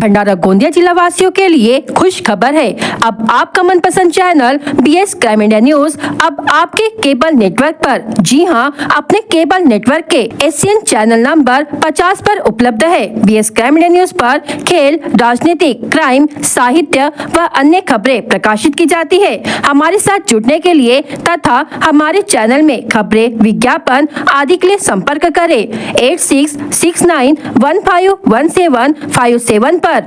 भंडारा गोंदिया जिला वासियों के लिए खुश खबर है। अब आपका मनपसंद channel BS crime India news अब आपके केबल नेटवर्क पर, जी हां, अपने केबल नेटवर्क के एशियन चैनल नंबर 50 पर उपलब्ध है। BS क्राइम इंडिया न्यूज पर खेल, राजनीतिक, क्राइम, साहित्य व अन्य खबरें प्रकाशित की जाती है। हमारे साथ जुड़ने के लिए तथा हमारे चैनल में खबरें, विज्ञापन आदि के लिए संपर्क करें 8669151757 पर।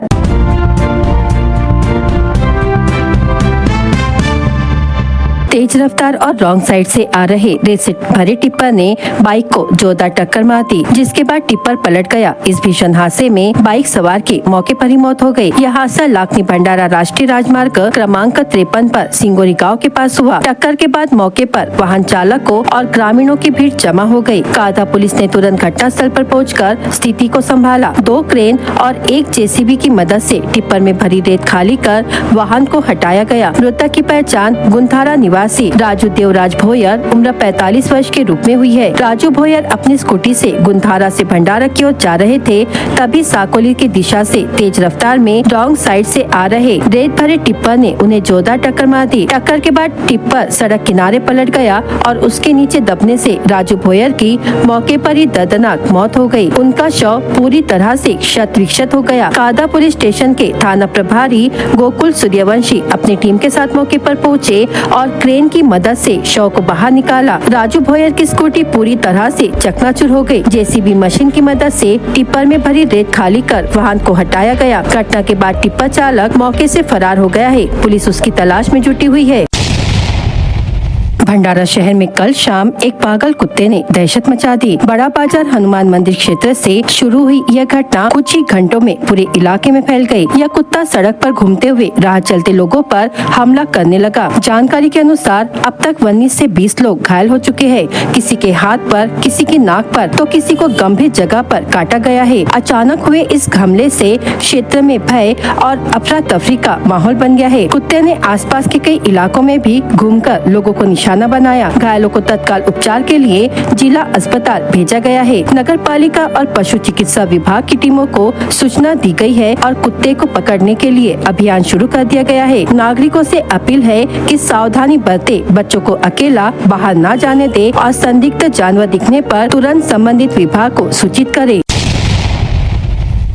तेज रफ्तार और रॉन्ग साइड से आ रहे रेत भरे टिप्पर ने बाइक को जोरदार टक्कर मार दी, जिसके बाद टिप्पर पलट गया। इस भीषण हादसे में बाइक सवार की मौके पर ही मौत हो गई। यह हादसा लाखनी भंडारा राष्ट्रीय राजमार्ग क्रमांक 53 पर सिंगोरी गांव के पास हुआ। टक्कर के बाद मौके पर वाहन चालकों और ग्रामीणों की भीड़ जमा हो गई। कादा पुलिस ने तुरंत घटनास्थल पर पहुंचकर स्थिति को संभाला। 2 क्रेन और 1 JCB की मदद से टिप्पर में भरी रेत खाली कर वाहन को हटाया गया। मृतक की पहचान गुंथारा निवासी राजू देवराज भोयर उम्र 45 वर्ष के रूप में हुई है। राजू भोयर अपनी स्कूटी से गुंथारा से भंडारा की ओर जा रहे थे, तभी साकोली की दिशा से तेज रफ्तार में रॉन्ग साइड से आ रहे रेत भरे टिप्पर ने उन्हें जोरदार टक्कर मार दी। टक्कर के बाद टिप्पर सड़क किनारे पलट गया और उसके नीचे दबने से राजू भोयर की मौके पर ही दर्दनाक मौत हो गई। उनका शव पूरी तरह से क्षत विक्षत हो गया। कादा पुलिस स्टेशन के थाना प्रभारी गोकुल सूर्यवंशी अपनी टीम के साथ मौके पर पहुंचे और क्रेन की मदद से शव को बाहर निकाला। राजू भोयर की स्कूटी पूरी तरह से चकनाचूर हो गई। JCB मशीन की मदद से टिप्पर में भरी रेत खाली कर वाहन को हटाया गया। घटना के बाद टिप्पर चालक मौके से फरार हो गया है। पुलिस उसकी तलाश में जुटी हुई है। भंडारा शहर में कल शाम एक पागल कुत्ते ने दहशत मचा दी। बड़ा बाजार हनुमान मंदिर क्षेत्र से शुरू हुई यह घटना कुछ ही घंटों में पूरे इलाके में फैल गई। यह कुत्ता सड़क पर घूमते हुए राह चलते लोगों पर हमला करने लगा। जानकारी के अनुसार अब तक 19 से 20 लोग घायल हो चुके हैं। किसी के हाथ पर, किसी की नाक पर तो किसी को गंभीर जगह पर काटा गया है। अचानक हुए इस हमले से क्षेत्र में भय और अफरा तफरी का माहौल बन गया है। कुत्ते ने आसपास के कई इलाकों में भी घूमकर लोगों को निशाना बनाया। घायलों को तत्काल उपचार के लिए जिला अस्पताल भेजा गया है। नगर पालिका और पशु चिकित्सा विभाग की टीमों को सूचना दी गई है और कुत्ते को पकड़ने के लिए अभियान शुरू कर दिया गया है। नागरिकों से अपील है कि सावधानी बरते, बच्चों को अकेला बाहर न जाने दे और संदिग्ध जानवर दिखने पर तुरंत संबंधित विभाग को सूचित करे।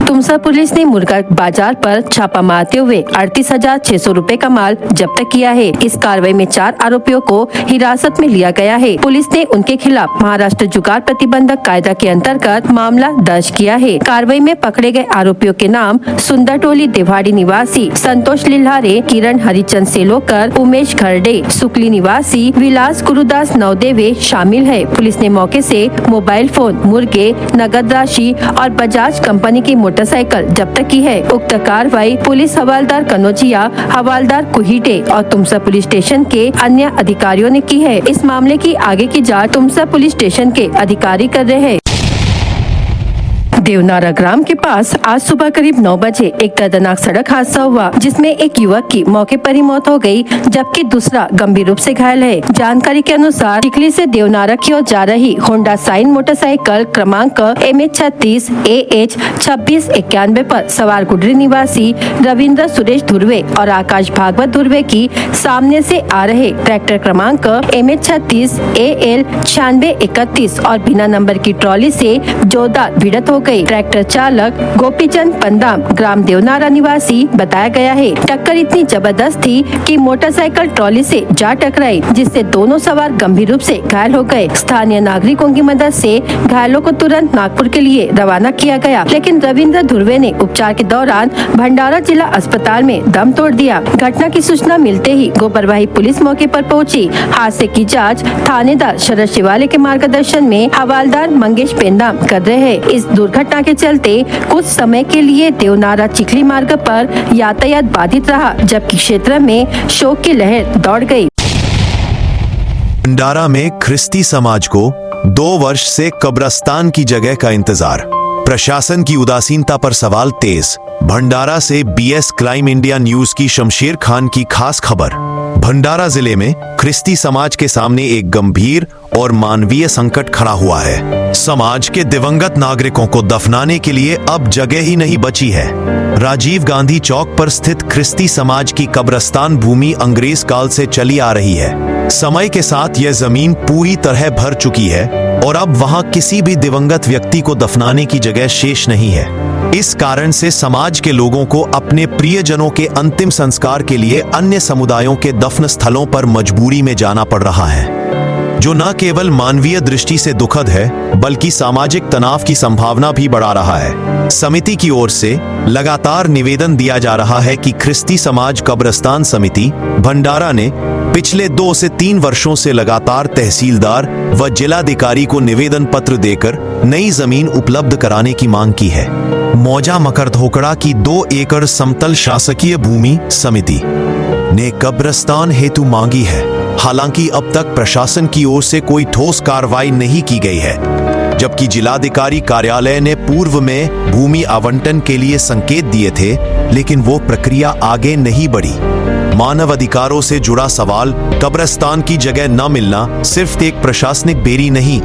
तुमसा पुलिस ने मुर्गा बाजार पर छापा मारते हुए 38,600 रुपए का माल जब्त किया है। इस कार्रवाई में 4 आरोपियों को हिरासत में लिया गया है। पुलिस ने उनके खिलाफ महाराष्ट्र जुगाड़ प्रतिबंधक कायदा के अंतर्गत मामला दर्ज किया है। कार्रवाई में पकड़े गए आरोपियों के नाम सुंदर टोली देवाड़ी निवासी संतोष लिल्हारे, किरण हरिचंद सेलोकर, उमेश खरडे, सुकली निवासी विलास गुरुदास नवदेवे शामिल है। पुलिस ने मौके से मोबाइल फोन, मुर्गे, नगद राशि और बजाज कंपनी की मोटरसाइकिल जब्त की है। उक्त कार्रवाई पुलिस हवलदार कनौजिया, हवलदार कुहीटे और तुमसा पुलिस स्टेशन के अन्य अधिकारियों ने की है। इस मामले की आगे की जांच तुमसा पुलिस स्टेशन के अधिकारी कर रहे हैं। देवनारा ग्राम के पास आज सुबह करीब 9 बजे एक दर्दनाक सड़क हादसा हुआ, जिसमें एक युवक की मौके पर ही मौत हो गई, जबकि दूसरा गंभीर रूप से घायल है। जानकारी के अनुसार चिखली से देवनारा की ओर जा रही होंडा साइन मोटरसाइकिल क्रमांक MH36 AH 2691 पर सवार गुडरी निवासी रविंद्र सुरेश धुर्वे और आकाश भागवत धुर्वे की सामने से आ रहे ट्रैक्टर क्रमांक MH36 AL 9631 और बिना नंबर की ट्रॉली से जोरदार भिड़ंत हो गई। ट्रैक्टर चालक गोपीचंद पंदाम ग्राम देवनारा निवासी बताया गया है। टक्कर इतनी जबरदस्त थी कि मोटरसाइकिल ट्रॉली से जा टकराई, जिससे दोनों सवार गंभीर रूप से घायल हो गए। स्थानीय नागरिकों की मदद से घायलों को तुरंत नागपुर के लिए रवाना किया गया, लेकिन रविंद्र धुर्वे ने उपचार के दौरान भंडारा जिला अस्पताल में दम तोड़ दिया। घटना की सूचना मिलते ही गोबरवाही पुलिस मौके पर पहुंची। हादसे की जांच थानेदार शरद शिवाले के मार्गदर्शन में हवलदार मंगेश पेंदाम कर रहे हैं। इस दुर्घटना के चलते कुछ समय के लिए देवनारा चिखली मार्ग पर यातायात बाधित रहा, जबकि क्षेत्र में शोक की लहर दौड़ गई। भंडारा में ख्रिस्ती समाज को 2 वर्ष से कब्रिस्तान की जगह का इंतजार, प्रशासन की उदासीनता पर सवाल तेज। भंडारा से BS क्राइम इंडिया न्यूज की शमशेर खान की खास खबर। भंडारा जिले में ख्रिस्ती समाज के सामने एक गंभीर और मानवीय संकट खड़ा हुआ है। समाज के दिवंगत नागरिकों को दफनाने के लिए अब जगह ही नहीं बची है। राजीव गांधी चौक पर स्थित ख्रिस्ती समाज की कब्रिस्तान भूमि अंग्रेज काल से चली आ रही है। समय के साथ यह जमीन पूरी तरह भर चुकी है और अब वहां किसी भी दिवंगत व्यक्ति को दफनाने की जगह शेष नहीं है। इस कारण से समाज के लोगों को अपने प्रियजनों के अंतिम संस्कार के लिए अन्य समुदायों के दफन स्थलों पर मजबूरी में जाना पड़ रहा है, जो न केवल मानवीय दृष्टि से दुखद है बल्कि सामाजिक तनाव की संभावना भी बढ़ा रहा है। समिति की ओर से लगातार निवेदन दिया जा रहा है कि ख्रिस्ती समाज कब्रिस्तान समिति भंडारा ने पिछले 2 से 3 वर्षों से लगातार तहसीलदार व जिलाधिकारी को निवेदन पत्र देकर नई जमीन उपलब्ध कराने की मांग की है। मौजा मकरधोकड़ा की 2 एकड़ समतल शासकीय भूमि समिति ने कब्रिस्तान हेतु मांगी है। हालांकि अब तक प्रशासन की ओर से कोई ठोस कार्रवाई नहीं की गई है, जबकि जिलाधिकारी कार्यालय ने पूर्व में भूमि आवंटन के लिए संकेत दिए थे, लेकिन वो प्रक्रिया आगे नहीं बढ़ी। मानव अधिकारों से जुड़ा सवाल कब्रिस्तान की जगह न मिलना सिर्फ एक प्रशासनिक बेरी नहीं,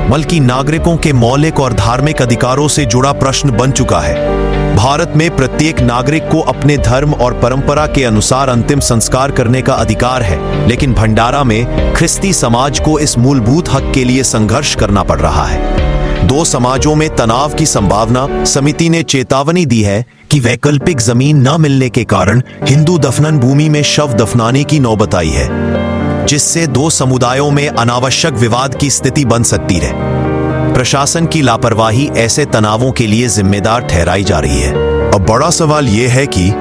बल्कि नागरिकों के मौलिक और धार्मिक अधिकारों से जुड़ा प्रश्न बन चुका है। भारत में प्रत्येक नागरिक को अपने धर्म और परंपरा के अनुसार अंतिम संस्कार करने का अधिकार है, लेकिन भंडारा में ख्रिस्ती समाज को इस मूलभूत हक के लिए संघर्ष करना पड़ रहा है। 2 समाजों में तनाव की संभावना। समिति ने चेतावनी दी है कि वैकल्पिक जमीन न मिलने के कारण हिंदू दफनन भूमि में शव दफनाने की नौबत आई है, जिससे 2 समुदायों में अनावश्यक विवाद की स्थिति बन सकती है। प्रशासन की लापरवाही ऐसे तनावों के लिए जिम्मेदार ठहराई जा रही है। अब बड़ा सवाल यह है कि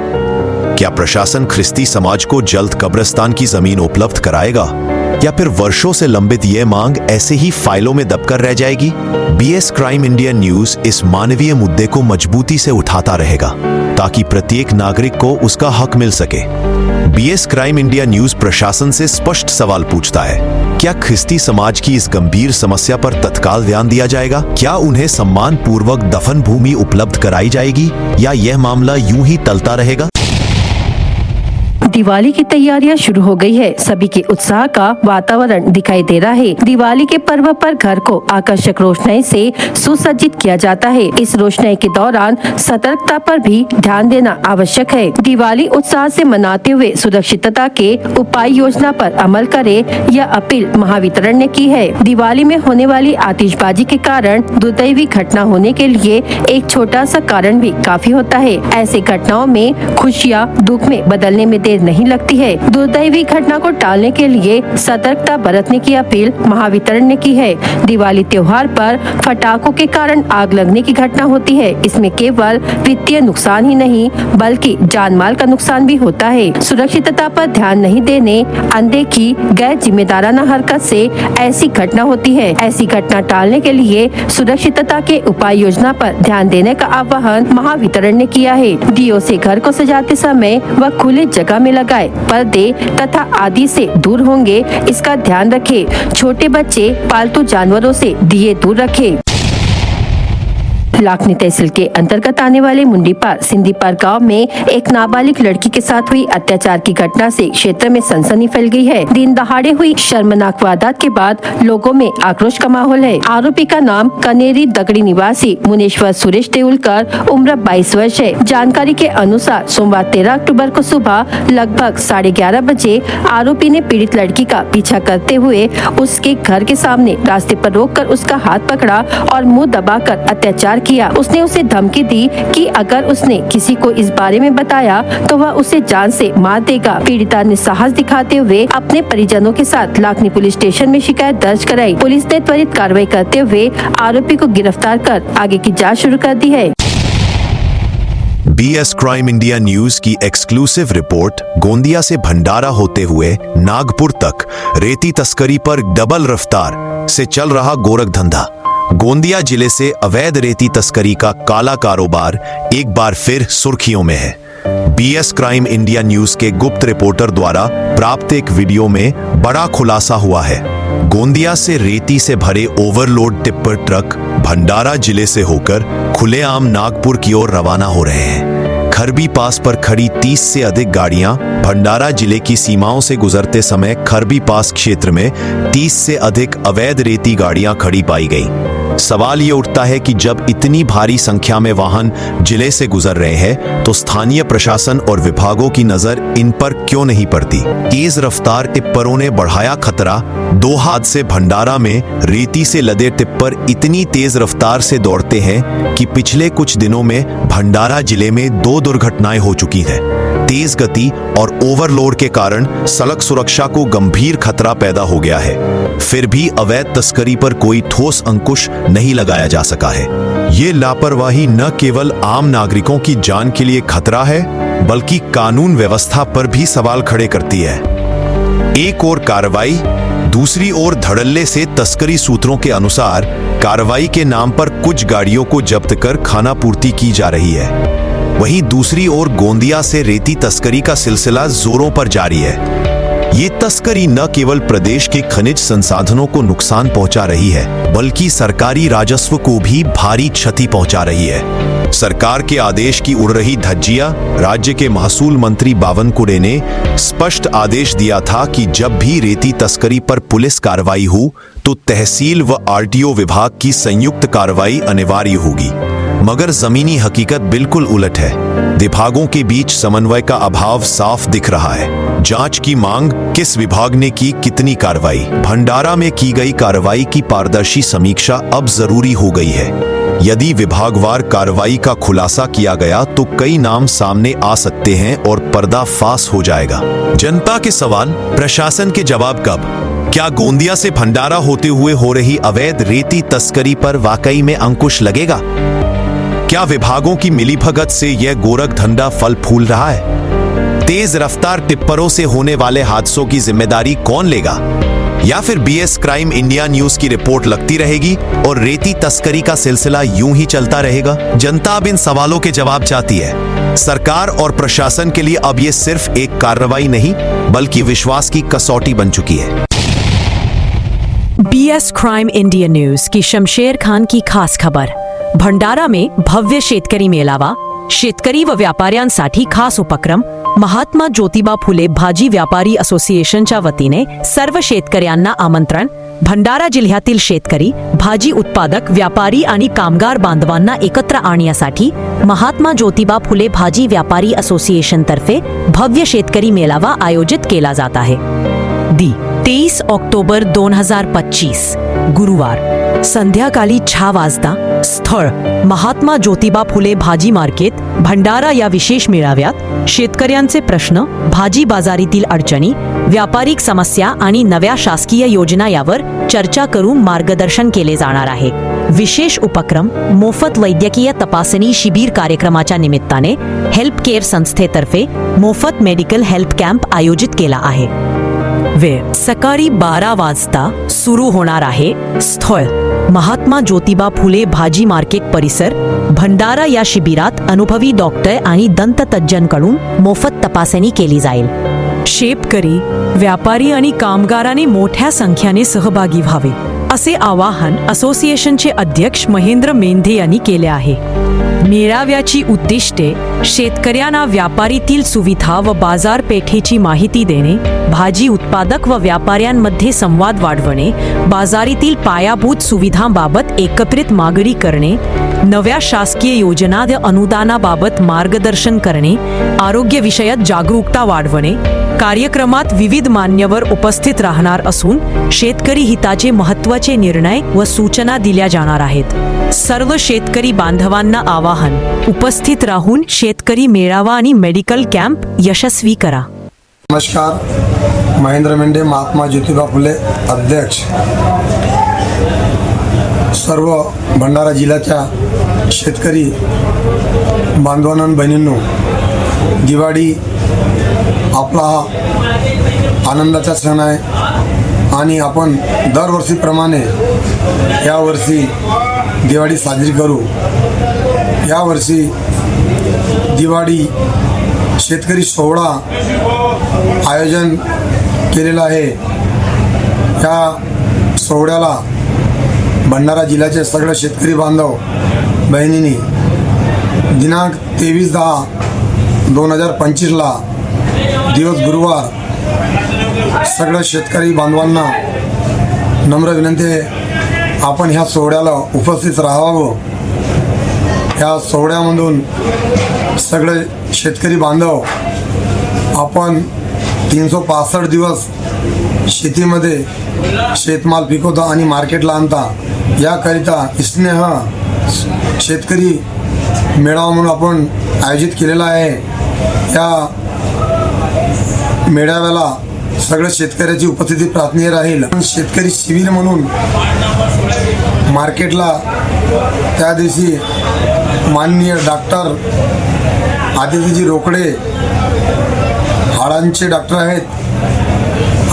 क्या प्रशासन ख्रिस्ती समाज को जल्द कब्रिस्तान की जमीन उपलब्ध कराएगा या फिर वर्षों से लंबित यह मांग ऐसे ही फाइलों में दबकर रह जाएगी। बीएस क्राइम इंडिया न्यूज इस मानवीय मुद्दे को मजबूती से उठाता रहेगा ताकि प्रत्येक नागरिक को उसका हक मिल सके। बीएस क्राइम इंडिया न्यूज प्रशासन से स्पष्ट सवाल पूछता है, क्या ख्रिस्ती समाज की इस गंभीर समस्या पर तत्काल ध्यान दिया जाएगा? क्या उन्हें सम्मान पूर्वक दफन भूमि उपलब्ध कराई जाएगी या यह मामला यूं ही टलता रहेगा? दिवाली की तैयारियां शुरू हो गई है। सभी के उत्साह का वातावरण दिखाई दे रहा है। दिवाली के पर्व पर घर को आकर्षक रोशनाई से सुसज्जित किया जाता है। इस रोशनाई के दौरान सतर्कता पर भी ध्यान देना आवश्यक है। दिवाली उत्साह से मनाते हुए सुरक्षितता के उपाय योजना पर अमल करे, यह अपील महावितरण ने की है। दिवाली में होने वाली आतिशबाजी के कारण दुर्दैवी घटना होने के लिए एक छोटा सा कारण भी काफी होता है। ऐसे घटनाओं में खुशियाँ दुख में बदलने में देर नहीं लगती है। दुर्दैवी घटना को टालने के लिए सतर्कता बरतने की अपील महावितरण ने की है। दिवाली त्योहार पर पटाखों के कारण आग लगने की घटना होती है। इसमें केवल वित्तीय नुकसान ही नहीं बल्कि जान माल का नुकसान भी होता है। सुरक्षितता पर ध्यान नहीं देने, अनदेखी, गैर जिम्मेदाराना हरकत से ऐसी घटना होती है। ऐसी घटना टालने के लिए सुरक्षितता के उपाय योजना पर ध्यान देने का आह्वान महावितरण ने किया है। दियों से घर को सजाते समय व खुले जगह में लगाए पर्दे तथा आदि से दूर होंगे, इसका ध्यान रखें। छोटे बच्चे पालतू जानवरों से दिए दूर रखें। लाखनी तहसील के अंतर्गत आने वाले मुंडीपार सिंधीपार गांव में एक नाबालिग लड़की के साथ हुई अत्याचार की घटना से क्षेत्र में सनसनी फैल गई है। दिन दहाड़े हुई शर्मनाक वारदात के बाद लोगों में आक्रोश का माहौल है। आरोपी का नाम कनेरी दगड़ी निवासी मुनेश्वर सुरेश देउलकर उम्र 22 वर्ष है। जानकारी के अनुसार सोमवार 13 अक्टूबर को सुबह लगभग 11:30 बजे आरोपी ने पीड़ित लड़की का पीछा करते हुए उसके घर के सामने रास्ते पर रोककर उसका हाथ पकड़ा और मुंह दबाकर अत्याचार किया। उसने उसे धमकी दी कि अगर उसने किसी को इस बारे में बताया तो वह उसे जान से मार देगा। पीड़िता ने साहस दिखाते हुए अपने परिजनों के साथ लाखनी पुलिस स्टेशन में शिकायत दर्ज कराई। पुलिस ने त्वरित कार्रवाई करते हुए आरोपी को गिरफ्तार कर आगे की जांच शुरू कर दी है। बीएस क्राइम इंडिया न्यूज की एक्सक्लूसिव रिपोर्ट। गोंदिया से भंडारा होते हुए नागपुर तक रेती तस्करी पर डबल रफ्तार से चल रहा गोरख धंधा। गोंदिया जिले से अवैध रेती तस्करी का काला कारोबार एक बार फिर सुर्खियों में है। बीएस क्राइम इंडिया न्यूज के गुप्त रिपोर्टर द्वारा प्राप्त एक वीडियो में बड़ा खुलासा हुआ है। गोंदिया से रेती से भरे ओवरलोड टिप्पर ट्रक भंडारा जिले से होकर खुलेआम नागपुर की ओर रवाना हो रहे हैं। खरबी पास पर खड़ी 30 से अधिक गाड़ियां भंडारा जिले की सीमाओं से गुजरते समय खरबी पास क्षेत्र में 30 से अधिक अवैध रेती गाड़ियां खड़ी पाई गई। सवाल ये उठता है कि जब इतनी भारी संख्या में वाहन जिले से गुजर रहे हैं तो स्थानीय प्रशासन और विभागों की नजर इन पर क्यों नहीं पड़ती। तेज रफ्तार टिप्परों ने बढ़ाया खतरा। 2 हादसे भंडारा में रेती से लदे टिप्पर इतनी तेज रफ्तार से दौड़ते हैं कि पिछले कुछ दिनों में भंडारा जिले में 2 दुर्घटनाएं हो चुकी हैं। तेज गति और ओवरलोड के कारण सड़क सुरक्षा को गंभीर खतरा पैदा हो गया है। फिर भी अवैध तस्करी पर कोई ठोस अंकुश नहीं लगाया जा सका है। ये लापरवाही न केवल आम नागरिकों की जान के लिए खतरा है, बल्कि कानून व्यवस्था पर भी सवाल खड़े करती है। एक और कार्रवाई, दूसरी ओर धड़ल्ले से तस्करी। सूत्रों के अनुसार कार्रवाई के नाम पर कुछ गाड़ियों को जब्त कर खानापूर्ति की जा रही है। वहीं दूसरी ओर गोंदिया से रेती तस्करी का सिलसिला जोरों पर जारी है। ये तस्करी न केवल प्रदेश के खनिज संसाधनों को नुकसान पहुंचा रही है, बल्कि सरकारी राजस्व को भी भारी क्षति पहुंचा रही है। सरकार के आदेश की उड़ रही धज्जियां। राज्य के महसूल मंत्री बावनकुळे ने स्पष्ट आदेश दिया था कि जब भी रेती तस्करी पर पुलिस कार्रवाई हो तो तहसील व आरटीओ विभाग की संयुक्त कार्रवाई अनिवार्य होगी। मगर जमीनी हकीकत बिल्कुल उलट है। विभागों के बीच समन्वय का अभाव साफ दिख रहा है। जांच की मांग, किस विभाग ने की कितनी कार्रवाई। भंडारा में की गई कार्रवाई की पारदर्शी समीक्षा अब जरूरी हो गई है। यदि विभागवार कार्रवाई का खुलासा किया गया तो कई नाम सामने आ सकते हैं और पर्दाफाश हो जाएगा। जनता के सवाल, प्रशासन के जवाब कब? क्या गोंदिया से भंडारा होते हुए हो रही अवैध रेती तस्करी पर वाकई में अंकुश लगेगा? क्या विभागों की मिलीभगत से यह गोरख धंधा फल फूल रहा है? तेज रफ्तार टिप्परों से होने वाले हादसों की जिम्मेदारी कौन लेगा? या फिर बीएस क्राइम इंडिया न्यूज की रिपोर्ट लगती रहेगी और रेती तस्करी का सिलसिला यूं ही चलता रहेगा? जनता अब इन सवालों के जवाब चाहती है। सरकार और प्रशासन के लिए अब ये सिर्फ एक कार्रवाई नहीं, बल्कि विश्वास की कसौटी बन चुकी है। बीएस क्राइम इंडिया न्यूज की शमशेर खान की खास खबर। भंडारा में भव्य शेतकरी मेळावा, शेतकरी व व्यापाऱ्यांसाठी खास उपक्रम। महात्मा ज्योतिबा फुले भाजी व्यापारी असोसिएशनच्या वतीने सर्व शेतकऱ्यांना आमंत्रण। भंडारा जिल्ह्यातील शेतकरी, भाजी उत्पादक, व्यापारी आणि कामगार बांधवांना एकत्र आणण्यासाठी महात्मा ज्योतिबा फुले भाजी व्यापारी असोसिएशन तर्फे भव्य शेतकरी मेळावा आयोजित केला जात आहे। 23 ऑक्टोबर 2025 गुरुवार संध्याकाळी 6 वाजता स्थळ महात्मा ज्योतिबा फुले भाजी मार्केट भंडारा। या विशेष मेळाव्यात शेतकऱ्यांचे प्रश्न, भाजी बाजारीतील अडचणी, व्यापारिक समस्या आणि नव्या शासकीय योजना यावर चर्चा करून मार्गदर्शन केले जाणार आहे। विशेष उपक्रम, मोफत वैद्यकीय तपासणी शिबिर। कार्यक्रमाच्या निमित्ताने हेल्प केअर संस्थेतर्फे मोफत मेडिकल हेल्थ कॅम्प आयोजित केला आहे। वेळ सकाळी 12 वाजता सुरू होणार आहे। स्थळ महात्मा ज्योतिबा फुले भाजी मार्केट परिसर भंडारा। या शिबिरात अनुभवी डॉक्टर आणि दंततज्ज्ञांकडून मोफत तपासणी केली जाईल। शेतकरी, व्यापारी आणि कामगारांनी मोठ्या संख्येने सहभागी व्हावे असे आवाहन असोसिएशनचे अध्यक्ष महेंद्र मेंढे यांनी केले आहे। मेळाव्याची उद्दिष्टे शेतकऱ्यांना व्यापारीतील सुविधा व बाजारपेठेची माहिती देणे, भाजी उत्पादक व व्यापाऱ्यांमध्ये संवाद वाढवणे, बाजारीतील पायाभूत सुविधांबाबत एकत्रित मागणी करणे, नव्या शासकीय योजना व अनुदानाबाबत मार्गदर्शन करणे, आरोग्यविषयक जागरूकता वाढवणे। कार्यक्रमात विविध मान्यवर उपस्थित राहणार असून शेतकरी हिताचे महत्त्वाचे निर्णय व सूचना दिल्या जाणार आहेत। सर्व शेतकरी बांधवांना आवाहन, उपस्थित राहून शेतकरी मेळावा आणि मेडिकल कॅम्प यशस्वी करा। नमस्कार, महेंद्र मेंढे, महात्मा ज्योतिबा फुले अध्यक्ष। सर्व भंडारा जिल्ह्याच्या शेतकरी बांधवांनो बहिणींनो, दिवाळी आपला हा आनंदाचा सण आहे आणि आपण दरवर्षीप्रमाणे यावर्षी दिवाळी साजरी करू। यावर्षी दिवाळी शेतकरी सोहळा आयोजन केलेला आहे। या सोहळ्याला भंडारा जिल्ह्याचे सगळे शेतकरी बांधव बहिणींनी दिनांक 23/10 2025ला दिवस गुरुवार सगळ्या शेतकरी बांधवांना नम्र विनंती आहे, आपण ह्या सोहळ्याला उपस्थित राहावं. ह्या सोहळ्यामधून सगळे शेतकरी बांधव आपण 365 दिवस शेतीमध्ये शेतमाल पिकवता आणि मार्केटला आणता. याकरिता स्नेह शेतकरी मेळावा म्हणून आपण आयोजित केलेला आहे. या मेळाव्याला सगळ्या शेतकऱ्याची उपस्थिती प्रार्थनीय राहील. शेतकरी शिबिर म्हणून मार्केटला त्या दिवशी माननीय डॉक्टर आदित्यजी रोकडे हाडांचे डॉक्टर आहेत,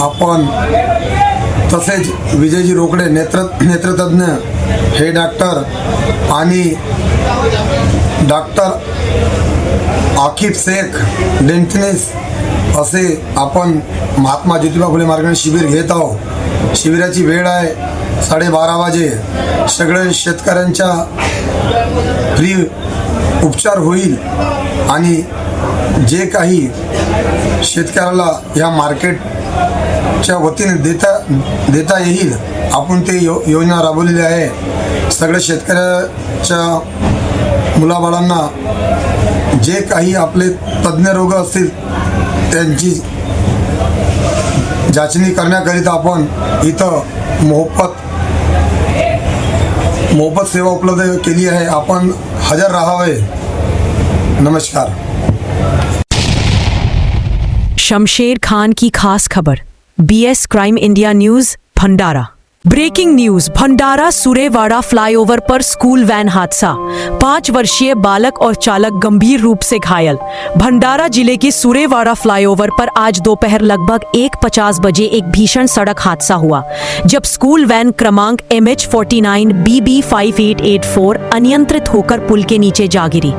आपण तसेच विजयजी रोकडे नेत्रतज्ञ हे डॉक्टर आणि डॉक्टर आकिब शेख डेंटिस्ट असे आपण महात्मा ज्योतिबा फुले मार्केट शिबिर घेत आहोत. शिबिराची वेळ आहे 12:30 वाजे. सगळे शेतकऱ्यांच्या फ्री उपचार होईल आणि जे काही शेतकऱ्याला या मार्केटच्या वतीने देता येईल आपण ते योजना राबवलेली आहे. सगळ्या शेतकऱ्याच्या मुलाबाळांना जे काही आपले तज्ज्ञ रोग असतील त्यांची जाचणी करण्याकरिता आपण इथं मोफत सेवा उपलब्ध केली आहे. आपण हजर राहावे. नमस्कार. शमशेर खान की खास खबर. BS crime India news Bhandara. Breaking news. Bhandara Surewada flyover पर स्कूल वैन हादसा, 5 वर्षीय बालक और चालक गंभीर रूप से घायल. भंडारा जिले के सुरेवाड़ा फ्लाईओवर पर आज दोपहर लगभग 1:50 बजे एक भीषण सड़क हादसा हुआ, जब स्कूल वैन क्रमांक MH49 BB 5884 अनियंत्रित होकर पुल के नीचे जा गिरी.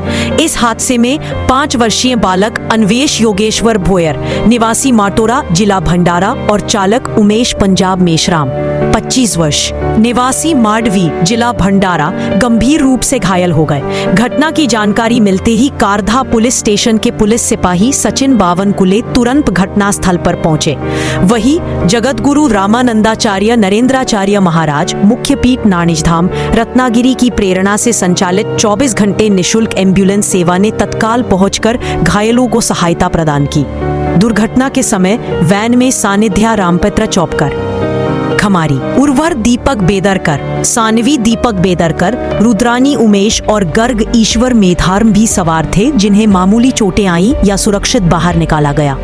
इस हादसे में 5 वर्षीय बालक अन्वेश योगेश्वर भोयर निवासी माटोरा जिला भंडारा और चालक उमेश पंजाब मेशराम 25 वर्ष निवासी माडवी जिला भंडारा गंभीर रूप से घायल हो गए. घटना की जानकारी मिलते ही कारधा पुलिस स्टेशन के पुलिस सिपाही सचिन बावनकुले तुरंत घटनास्थल पर पहुंचे. वहीं जगतगुरु रामानंदाचार्य नरेंद्राचार्य महाराज मुख्य पीठ नानिजधाम रत्नागिरी की प्रेरणा से संचालित 24 घंटे निशुल्क एम्बुलेंस सेवा ने तत्काल पहुंचकर घायलों को सहायता प्रदान की. दुर्घटना के समय वैन में सानिध्या रामपत्र चौपकर, खमारी उर्वर दीपक बेदरकर, सानवी दीपक बेदरकर, रुद्रानी उमेश और गर्ग ईश्वर मेधार्म भी सवार थे, जिन्हें मामूली चोटें आईं या सुरक्षित बाहर निकाला गया.